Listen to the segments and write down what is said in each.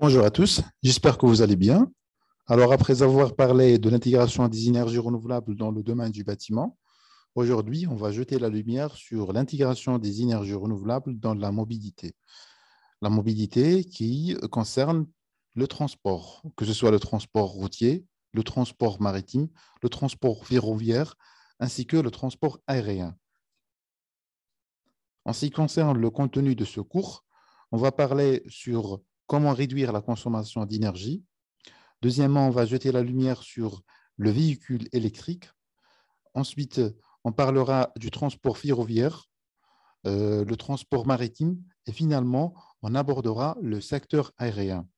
Bonjour à tous, j'espère que vous allez bien. Alors, après avoir parlé de l'intégration des énergies renouvelables dans le domaine du bâtiment, aujourd'hui, on va jeter la lumière sur l'intégration des énergies renouvelables dans la mobilité. La mobilité qui concerne le transport, que ce soit le transport routier, le transport maritime, le transport ferroviaire, ainsi que le transport aérien. En ce qui concerne le contenu de ce cours, on va parler sur comment réduire la consommation d'énergie. Deuxièmement, on va jeter la lumière sur le véhicule électrique. Ensuite, on parlera du transport ferroviaire, le transport maritime et finalement, on abordera le secteur aérien.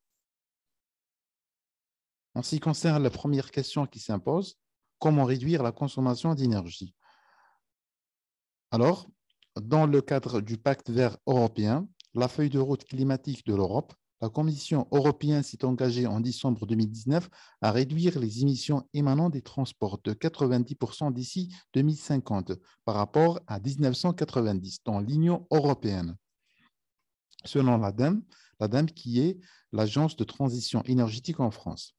En ce qui concerne la première question qui s'impose, comment réduire la consommation d'énergie? Alors, dans le cadre du pacte vert européen, la feuille de route climatique de l'Europe, la Commission européenne s'est engagée en décembre 2019 à réduire les émissions émanant des transports de 90% d'ici 2050 par rapport à 1990 dans l'Union européenne. Selon l'ADEME qui est l'Agence de transition énergétique en France.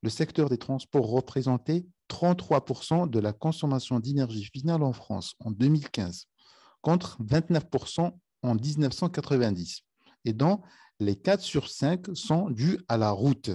Le secteur des transports représentait 33% de la consommation d'énergie finale en France en 2015 contre 29% en 1990. Et dont les 4 sur 5 sont dus à la route.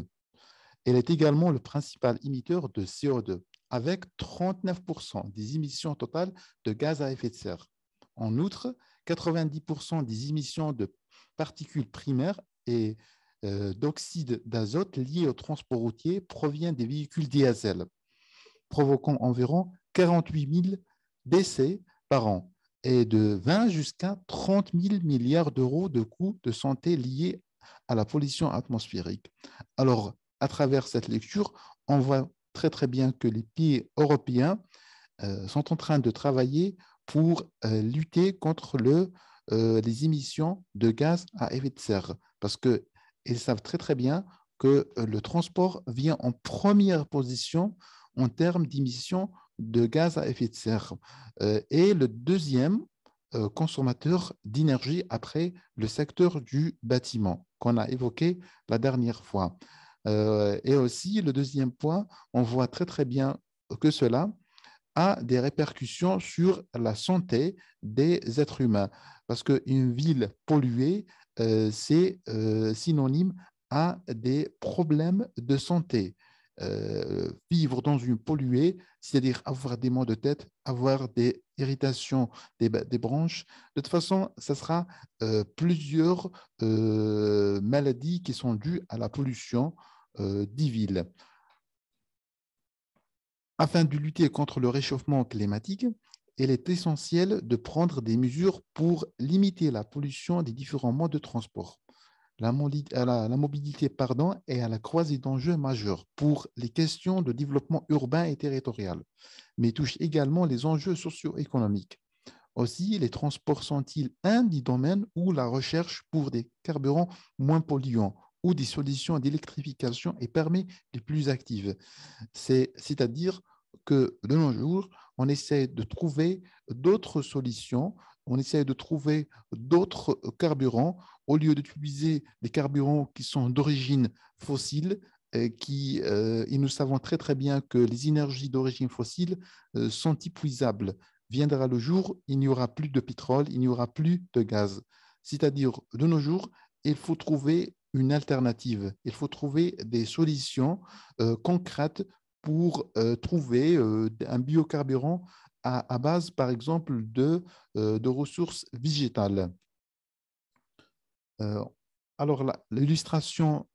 Elle est également le principal émetteur de CO2, avec 39% des émissions totales de gaz à effet de serre. En outre, 90% des émissions de particules primaires et d'oxyde d'azote liées au transport routier proviennent des véhicules diesel, provoquant environ 48 000 décès par an et de 20 jusqu'à 30 000 milliards d'euros de coûts de santé liés à la pollution atmosphérique. Alors, à travers cette lecture, on voit très très bien que les pays européens sont en train de travailler pour lutter contre les émissions de gaz à effet de serre, parce qu'ils savent très très bien que le transport vient en première position en termes d'émissions de gaz à effet de serre et le deuxième consommateur d'énergie après le secteur du bâtiment qu'on a évoqué la dernière fois. Et aussi, le deuxième point, on voit très très bien que cela a des répercussions sur la santé des êtres humains. Parce qu'une ville polluée, c'est synonyme à des problèmes de santé. Vivre dans une polluée, c'est-à-dire avoir des maux de tête, avoir des irritations des branches. De toute façon, ce sera plusieurs maladies qui sont dues à la pollution des villes. Afin de lutter contre le réchauffement climatique, il est essentiel de prendre des mesures pour limiter la pollution des différents modes de transport. La mobilité est à la croisée d'enjeux majeurs pour les questions de développement urbain et territorial, mais touche également les enjeux socio-économiques. Aussi, les transports sont-ils un des domaines où la recherche pour des carburants moins polluants ou des solutions d'électrification est permis les plus actives. C'est-à-dire que de nos jours, on essaie de trouver d'autres solutions, on essaie de trouver d'autres carburants au lieu d'utiliser des carburants qui sont d'origine fossile. Et nous savons très très bien que les énergies d'origine fossile sont épuisables. Viendra le jour, il n'y aura plus de pétrole, il n'y aura plus de gaz. C'est-à-dire, de nos jours, il faut trouver une alternative, il faut trouver des solutions concrètes pour trouver un biocarburant à base, par exemple, de ressources végétales. Euh, alors, l'illustration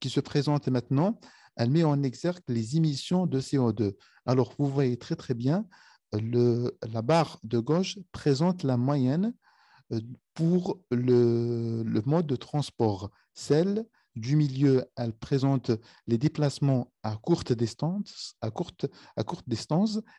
qui se présente maintenant, elle met en exergue les émissions de CO2. Alors, vous voyez très, très bien, la barre de gauche présente la moyenne pour le mode de transport. Celle du milieu, elle présente les déplacements à courte distance,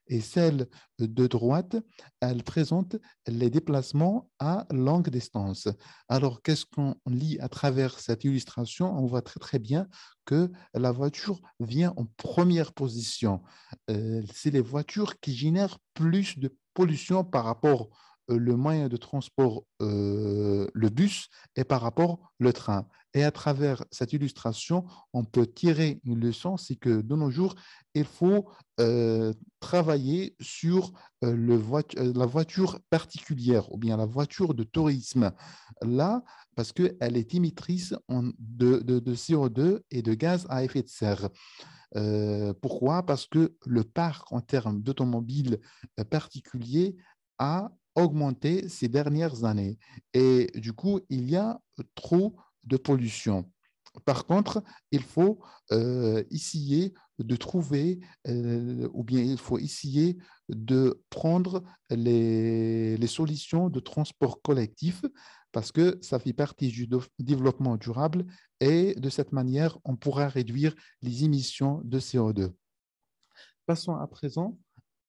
et celle de droite, elle présente les déplacements à longue distance. Alors, qu'est-ce qu'on lit à travers cette illustration? On voit très très bien que la voiture vient en première position. C'est les voitures qui génèrent plus de pollution par rapport le moyen de transport le bus et par rapport le train. Et à travers cette illustration, on peut tirer une leçon, c'est que de nos jours, il faut travailler sur la voiture particulière ou bien la voiture de tourisme. Là, parce qu'elle est émettrice de CO2 et de gaz à effet de serre. Pourquoi? Parce que le parc en termes d'automobiles particuliers a augmenté ces dernières années. Et du coup, il y a trop de pollution. Par contre, il faut essayer de trouver, ou bien il faut essayer de prendre les solutions de transport collectif parce que ça fait partie du développement durable et de cette manière, on pourra réduire les émissions de CO2. Passons à présent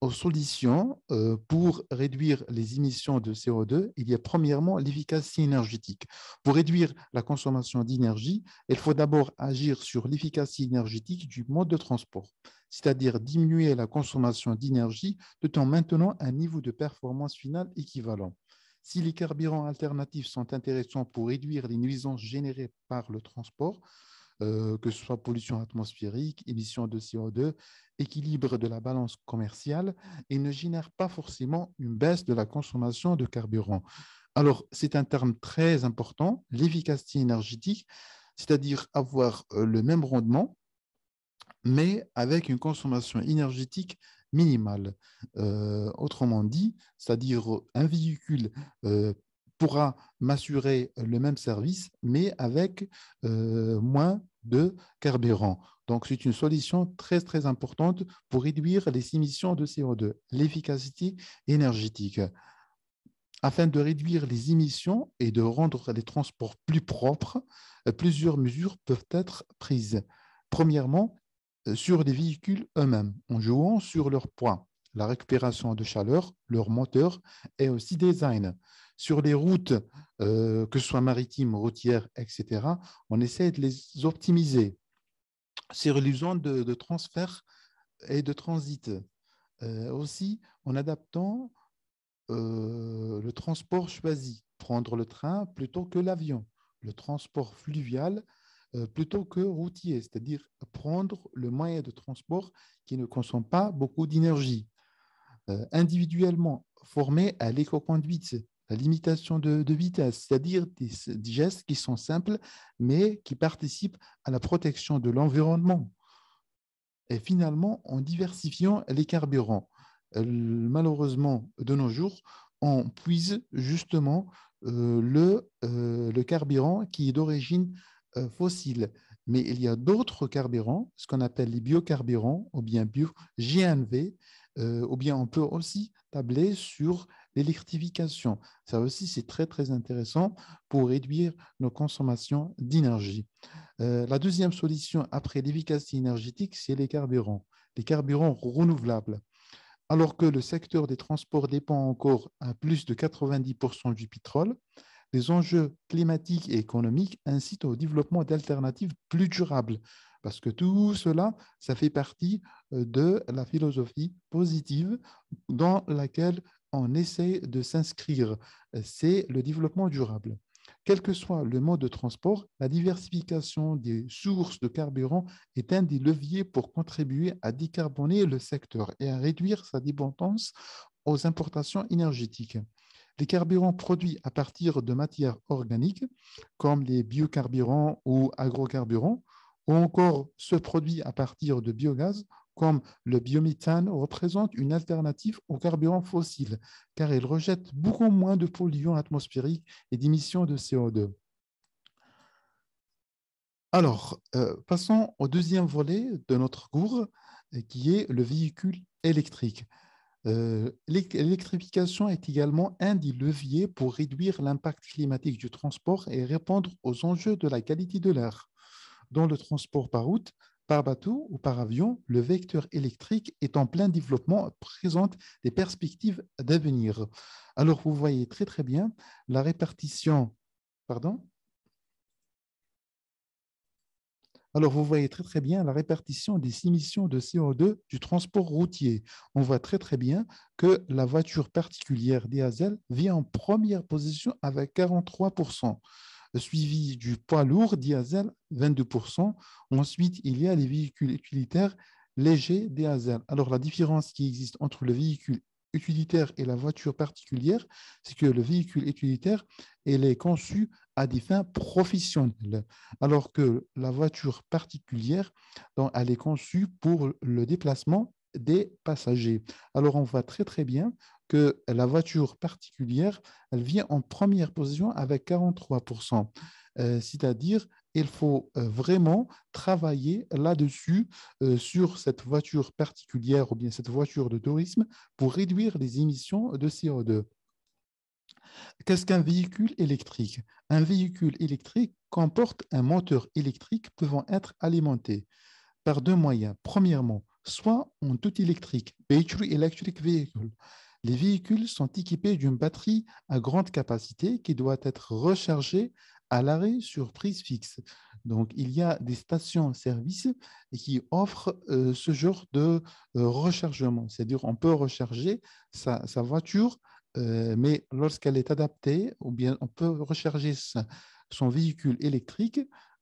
aux solutions pour réduire les émissions de CO2. Il y a premièrement l'efficacité énergétique. Pour réduire la consommation d'énergie, il faut d'abord agir sur l'efficacité énergétique du mode de transport, c'est-à-dire diminuer la consommation d'énergie tout en maintenant un niveau de performance finale équivalent. Si les carburants alternatifs sont intéressants pour réduire les nuisances générées par le transport, que ce soit pollution atmosphérique, émissions de CO2, équilibre de la balance commerciale, et ne génère pas forcément une baisse de la consommation de carburant. Alors, c'est un terme très important, l'efficacité énergétique, c'est-à-dire avoir le même rendement, mais avec une consommation énergétique minimale. Autrement dit, c'est-à-dire un véhicule pourra m'assurer le même service, mais avec moins de carburant. Donc, c'est une solution très, très importante pour réduire les émissions de CO2, l'efficacité énergétique. Afin de réduire les émissions et de rendre les transports plus propres, plusieurs mesures peuvent être prises. Premièrement, sur les véhicules eux-mêmes, en jouant sur leur poids, la récupération de chaleur, leur moteur et aussi design. Sur les routes, que ce soit maritimes, routières, etc., on essaie de les optimiser. Sur les zones de transfert et de transit. Aussi, en adaptant le transport choisi, prendre le train plutôt que l'avion, le transport fluvial plutôt que routier, c'est-à-dire prendre le moyen de transport qui ne consomme pas beaucoup d'énergie. Individuellement, former à l'éco-conduite, la limitation de vitesse, c'est-à-dire des gestes qui sont simples, mais qui participent à la protection de l'environnement. Et finalement, en diversifiant les carburants. Malheureusement, de nos jours, on puise justement le carburant qui est d'origine fossile. Mais il y a d'autres carburants, ce qu'on appelle les biocarburants ou bien bio-GNV, ou bien on peut aussi tabler sur l'électrification. Ça aussi, c'est très, très intéressant pour réduire nos consommations d'énergie. La deuxième solution après l'efficacité énergétique, c'est les carburants renouvelables. Alors que le secteur des transports dépend encore à plus de 90% du pétrole, les enjeux climatiques et économiques incitent au développement d'alternatives plus durables. Parce que tout cela, ça fait partie de la philosophie positive dans laquelle on essaie de s'inscrire. C'est le développement durable. Quel que soit le mode de transport, la diversification des sources de carburant est un des leviers pour contribuer à décarboner le secteur et à réduire sa dépendance aux importations énergétiques. Les carburants produits à partir de matières organiques, comme les biocarburants ou agrocarburants, ou encore ceux produits à partir de biogaz, comme le biométhane, représentent une alternative aux carburants fossiles, car ils rejettent beaucoup moins de polluants atmosphériques et d'émissions de CO2. Alors, passons au deuxième volet de notre cours, qui est le véhicule électrique. L'électrification est également un des leviers pour réduire l'impact climatique du transport et répondre aux enjeux de la qualité de l'air. Dans le transport par route, par bateau ou par avion, le vecteur électrique est en plein développement, présente des perspectives d'avenir. Alors, vous voyez très très bien la répartition, pardon. Alors, vous voyez très, très bien la répartition des émissions de CO2 du transport routier. On voit très, très bien que la voiture particulière diesel vient en première position avec 43%, suivi du poids lourd diesel, 22%. Ensuite, il y a les véhicules utilitaires légers diesel. Alors, la différence qui existe entre le véhicule utilitaire et la voiture particulière, c'est que le véhicule utilitaire, il est conçu à des fins professionnelles, alors que la voiture particulière, donc, elle est conçue pour le déplacement des passagers. Alors, on voit très, très bien que la voiture particulière, elle vient en première position avec 43%. C'est-à-dire, il faut vraiment travailler là-dessus, sur cette voiture particulière ou bien cette voiture de tourisme pour réduire les émissions de CO2. Qu'est-ce qu'un véhicule électrique? Un véhicule électrique comporte un moteur électrique pouvant être alimenté par deux moyens. Premièrement, soit en tout électrique, battery electric vehicle. Les véhicules sont équipés d'une batterie à grande capacité qui doit être rechargée à l'arrêt sur prise fixe. Donc, il y a des stations-service qui offrent ce genre de rechargement. C'est-à-dire, on peut recharger sa voiture, mais lorsqu'elle est adaptée, ou bien on peut recharger son véhicule électrique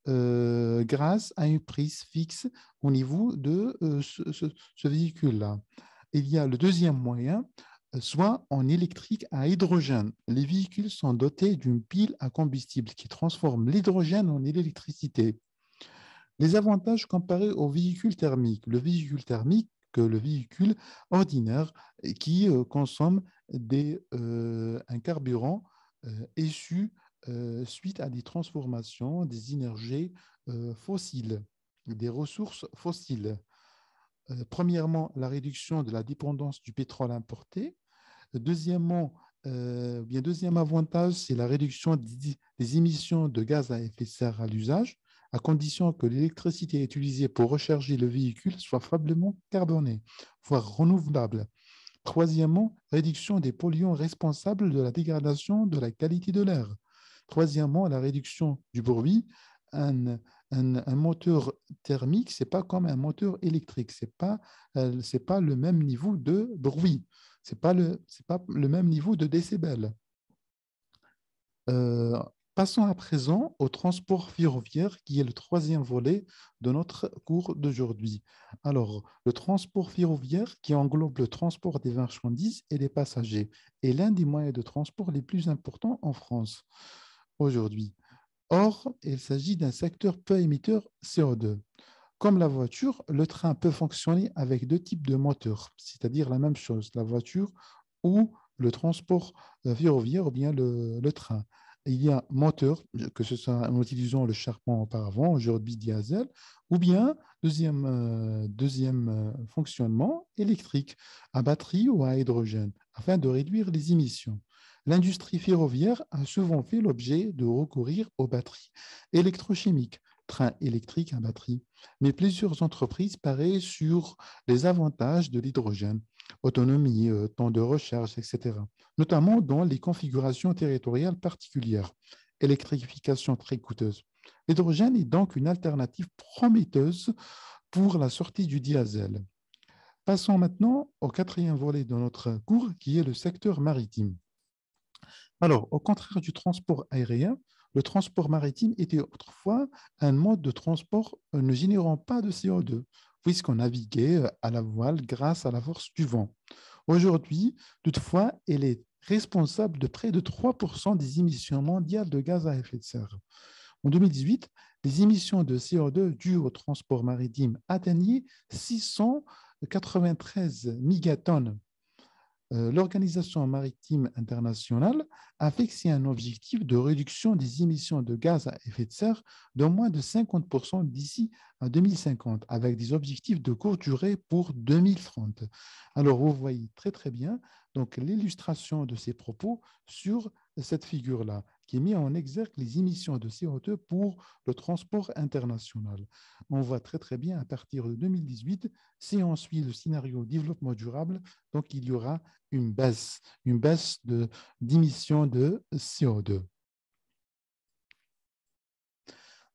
grâce à une prise fixe au niveau de ce véhicule-là. Il y a le deuxième moyen, soit en électrique à hydrogène. Les véhicules sont dotés d'une pile à combustible qui transforme l'hydrogène en électricité. Les avantages comparés au véhicule thermique. Le véhicule thermique, que le véhicule ordinaire qui consomme un carburant issu suite à des transformations des énergies fossiles, des ressources fossiles. Premièrement, la réduction de la dépendance du pétrole importé. Deuxièmement, deuxième avantage, c'est la réduction des émissions de gaz à effet de serre à l'usage, à condition que l'électricité utilisée pour recharger le véhicule soit faiblement carbonée, voire renouvelable. Troisièmement, réduction des polluants responsables de la dégradation de la qualité de l'air. Troisièmement, la réduction du bruit. Un, un moteur thermique, ce n'est pas comme un moteur électrique. C'est pas le même niveau de bruit. C'est pas le même niveau de décibels. Euh, Passons à présent au transport ferroviaire, qui est le troisième volet de notre cours d'aujourd'hui. Alors, le transport ferroviaire, qui englobe le transport des marchandises et des passagers, est l'un des moyens de transport les plus importants en France aujourd'hui. Or, il s'agit d'un secteur peu émetteur CO2. Comme la voiture, le train peut fonctionner avec deux types de moteurs, c'est-à-dire la même chose, la voiture ou le transport ferroviaire ou bien le train. Il y a moteur, que ce soit en utilisant le charbon auparavant, aujourd'hui diesel, ou bien deuxième fonctionnement électrique, à batterie ou à hydrogène, afin de réduire les émissions. L'industrie ferroviaire a souvent fait l'objet de recourir aux batteries électrochimiques, trains électriques à batterie, mais plusieurs entreprises parient sur les avantages de l'hydrogène, autonomie, temps de recharge, etc., notamment dans les configurations territoriales particulières, électrification très coûteuse. L'hydrogène est donc une alternative prometteuse pour la sortie du diesel. Passons maintenant au quatrième volet de notre cours, qui est le secteur maritime. Alors, au contraire du transport aérien, le transport maritime était autrefois un mode de transport ne générant pas de CO2, puisqu'on naviguait à la voile grâce à la force du vent. Aujourd'hui, toutefois, elle est responsable de près de 3% des émissions mondiales de gaz à effet de serre. En 2018, les émissions de CO2 dues au transport maritime atteignaient 693 mégatonnes. L'Organisation maritime internationale a fixé un objectif de réduction des émissions de gaz à effet de serre de moins de 50% d'ici à 2050, avec des objectifs de courte durée pour 2030. Alors, vous voyez très, très bien donc l'illustration de ces propos sur cette figure-là, qui met en exergue les émissions de CO2 pour le transport international. On voit très, très bien à partir de 2018, si on suit le scénario développement durable, donc il y aura une baisse d'émissions de CO2.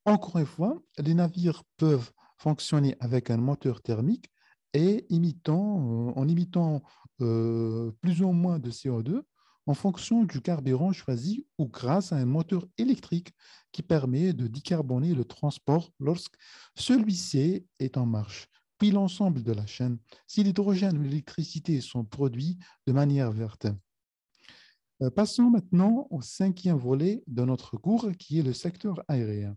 Encore une fois, les navires peuvent fonctionner avec un moteur thermique et en imitant plus ou moins de CO2 en fonction du carburant choisi ou grâce à un moteur électrique qui permet de décarboner le transport lorsque celui-ci est en marche, puis l'ensemble de la chaîne, si l'hydrogène ou l'électricité sont produits de manière verte. Passons maintenant au cinquième volet de notre cours, qui est le secteur aérien.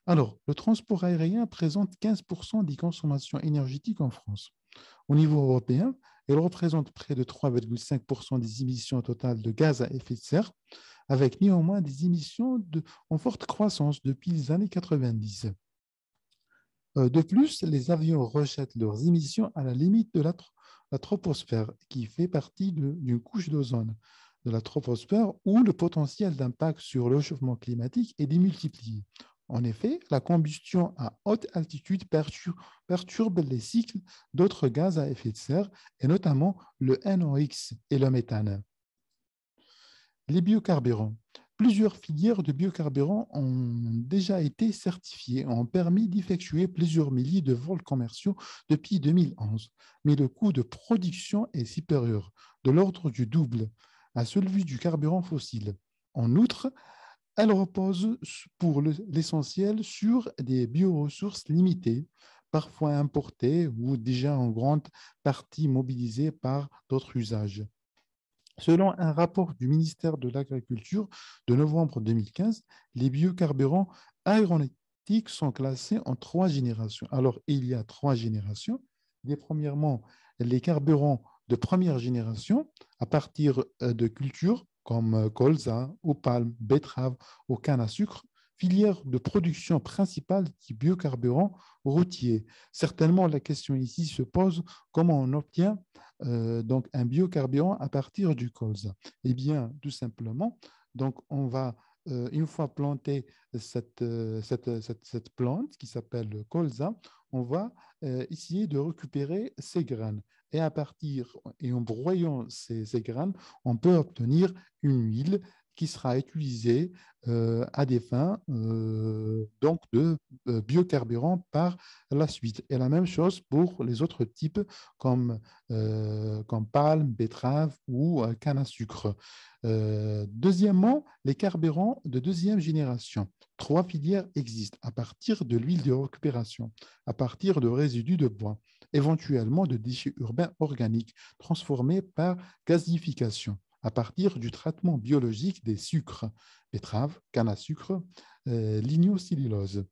Alors, le transport aérien présente 15% des consommations énergétiques en France. Au niveau européen, il représente près de 3,5% des émissions totales de gaz à effet de serre, avec néanmoins des émissions en forte croissance depuis les années 90. De plus, les avions rejettent leurs émissions à la limite de la troposphère, qui fait partie d'une couche d'ozone de la troposphère où le potentiel d'impact sur le réchauffement climatique est démultiplié. En effet, la combustion à haute altitude perturbe les cycles d'autres gaz à effet de serre, et notamment le NOx et le méthane. Les biocarburants. Plusieurs filières de biocarburants ont déjà été certifiées, ont permis d'effectuer plusieurs milliers de vols commerciaux depuis 2011. Mais le coût de production est supérieur, de l'ordre du double, à celui du carburant fossile. En outre, elle repose pour l'essentiel sur des bioressources limitées, parfois importées ou déjà en grande partie mobilisées par d'autres usages. Selon un rapport du ministère de l'Agriculture de novembre 2015, les biocarburants aéronautiques sont classés en 3 générations. Alors, il y a 3 générations. Il y a premièrement les carburants de première génération à partir de cultures comme colza, ou palme, betterave ou canne à sucre, filière de production principale des biocarburants routiers. Certainement, la question ici se pose comment on obtient donc un biocarburant à partir du colza. Eh bien, tout simplement, donc on va, une fois planté cette plante qui s'appelle le colza, on va essayer de récupérer ces graines. Et en broyant ces graines, on peut obtenir une huile qui sera utilisée à des fins donc de biocarburant par la suite. Et la même chose pour les autres types comme palme, betterave ou canne à sucre. Deuxièmement, les carburants de deuxième génération. 3 filières existent à partir de l'huile de récupération, à partir de résidus de bois, éventuellement de déchets urbains organiques transformés par gasification, à partir du traitement biologique des sucres, betterave, canne à sucre, lignocellulose.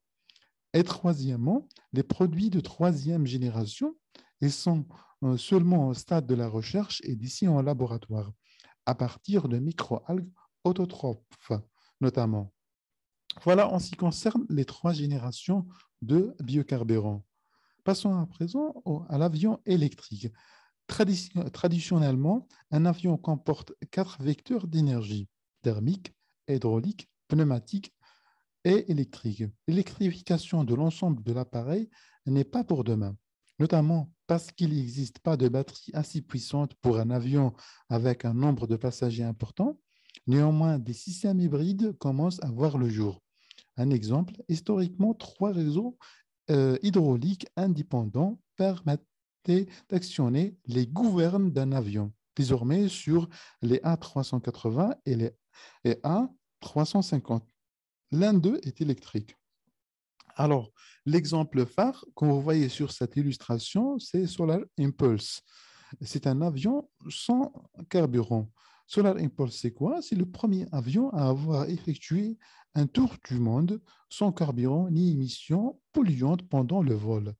Et troisièmement, les produits de troisième génération, ils sont seulement au stade de la recherche et d'ici en laboratoire, à partir de microalgues autotrophes notamment. Voilà en ce qui concerne les 3 générations de biocarburants. Passons à présent à l'avion électrique. Traditionnellement, un avion comporte 4 vecteurs d'énergie: thermique, hydraulique, pneumatique et électrique. L'électrification de l'ensemble de l'appareil n'est pas pour demain, notamment parce qu'il n'existe pas de batterie assez puissante pour un avion avec un nombre de passagers important. Néanmoins, des systèmes hybrides commencent à voir le jour. Un exemple, historiquement, 3 réseaux hydrauliques indépendants permettaient d'actionner les gouvernes d'un avion, désormais sur les A380 et les A350. L'un d'eux est électrique. Alors, l'exemple phare que vous voyez sur cette illustration, c'est Solar Impulse. C'est un avion sans carburant. Solar Impulse, c'est quoi? C'est le premier avion à avoir effectué un tour du monde sans carburant ni émissions polluantes pendant le vol.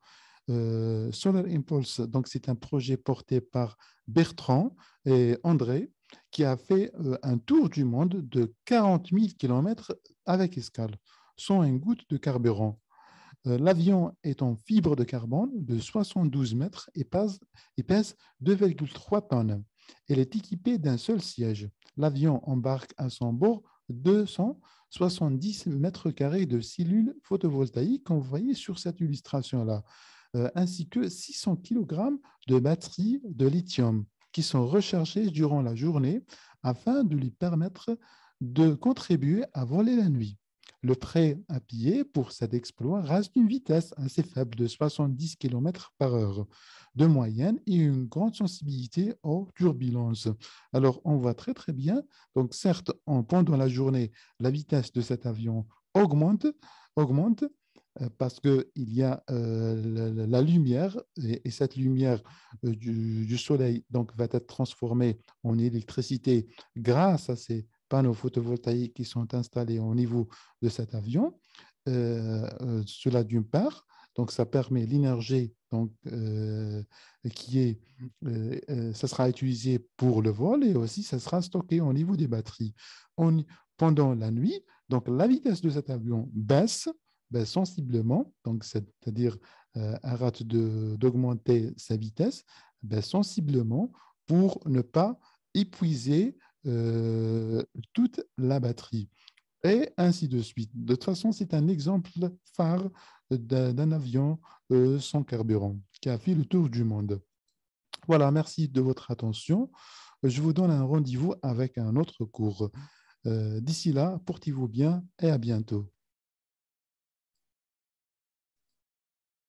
Solar Impulse, donc c'est un projet porté par Bertrand et André, qui a fait un tour du monde de 40 000 km avec escale, sans une goutte de carburant. L'avion est en fibre de carbone de 72 mètres et pèse 2,3 tonnes. Elle est équipée d'un seul siège. L'avion embarque à son bord 270 mètres carrés de cellules photovoltaïques, comme vous voyez sur cette illustration-là, ainsi que 600 kg de batteries de lithium qui sont rechargées durant la journée afin de lui permettre de contribuer à voler la nuit. Le prêt à pied pour cet exploit reste une vitesse assez faible de 70 km par heure de moyenne et une grande sensibilité aux turbulences. Alors, on voit très, très bien. Donc, certes, pendant la journée, la vitesse de cet avion augmente parce qu'il y a la lumière et cette lumière du soleil donc, va être transformée en électricité grâce à ces panneaux photovoltaïques qui sont installés au niveau de cet avion. Cela d'une part, donc ça permet l'énergie donc, qui est, ça sera utilisé pour le vol et aussi ça sera stocké au niveau des batteries. On, pendant la nuit, donc la vitesse de cet avion baisse sensiblement, donc c'est-à-dire arrête d'augmenter sa vitesse sensiblement pour ne pas épuiser toute la batterie et ainsi de suite. De toute façon, c'est un exemple phare d'un avion sans carburant qui a fait le tour du monde. Voilà, merci de votre attention. Je vous donne un rendez-vous avec un autre cours. D'ici là, portez-vous bien et à bientôt.